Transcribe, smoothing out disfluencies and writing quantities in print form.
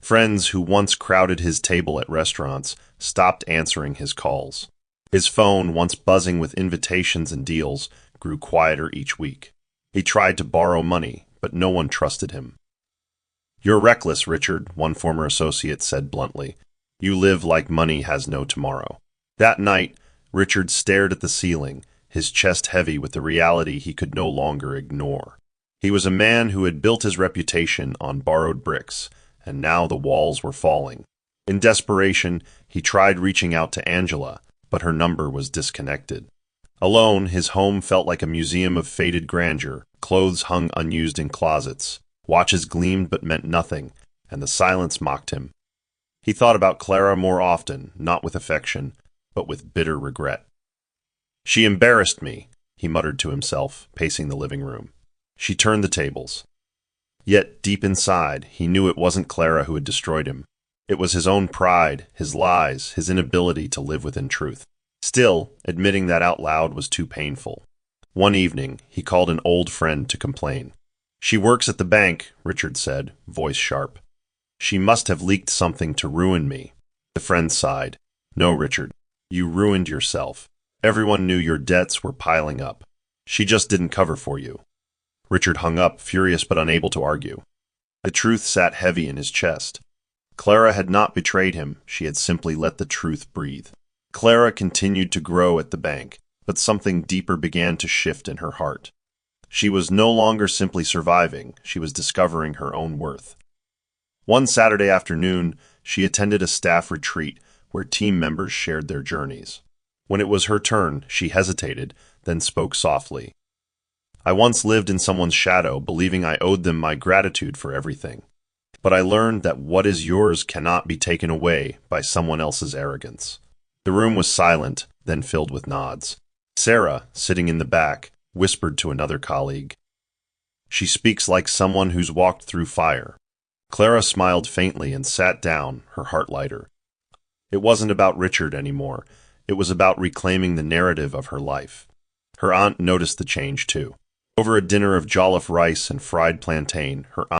Friends who once crowded his table at restaurants stopped answering his calls. His phone, once buzzing with invitations and deals, grew quieter each week. He tried to borrow money, but no one trusted him. "You're reckless, Richard," one former associate said bluntly. "You live like money has no tomorrow." That night, Richard stared at the ceiling, his chest heavy with the reality he could no longer ignore. He was a man who had built his reputation on borrowed bricks, and now the walls were falling. In desperation, he tried reaching out to Angela, but her number was disconnected. Alone, his home felt like a museum of faded grandeur. Clothes hung unused in closets, watches gleamed but meant nothing, and the silence mocked him. He thought about Clara more often, not with affection, but with bitter regret. "She embarrassed me," he muttered to himself, pacing the living room. She turned the tables. Yet, deep inside, he knew it wasn't Clara who had destroyed him. It was his own pride, his lies, his inability to live within truth. Still, admitting that out loud was too painful. One evening, he called an old friend to complain. "She works at the bank," Richard said, voice sharp. "She must have leaked something to ruin me." The friend sighed. "No, Richard, you ruined yourself. Everyone knew your debts were piling up. She just didn't cover for you." Richard hung up, furious but unable to argue. The truth sat heavy in his chest. Clara had not betrayed him, she had simply let the truth breathe. Clara continued to grow at the bank, but something deeper began to shift in her heart. She was no longer simply surviving, she was discovering her own worth. One Saturday afternoon, she attended a staff retreat where team members shared their journeys. When it was her turn, she hesitated, then spoke softly. "I once lived in someone's shadow, believing I owed them my gratitude for everything. But I learned that what is yours cannot be taken away by someone else's arrogance." The room was silent, then filled with nods. Sarah, sitting in the back, whispered to another colleague, "She speaks like someone who's walked through fire." Clara smiled faintly and sat down, her heart lighter. It wasn't about Richard anymore. It was about reclaiming the narrative of her life. Her aunt noticed the change, too. Over a dinner of jollof rice and fried plantain, her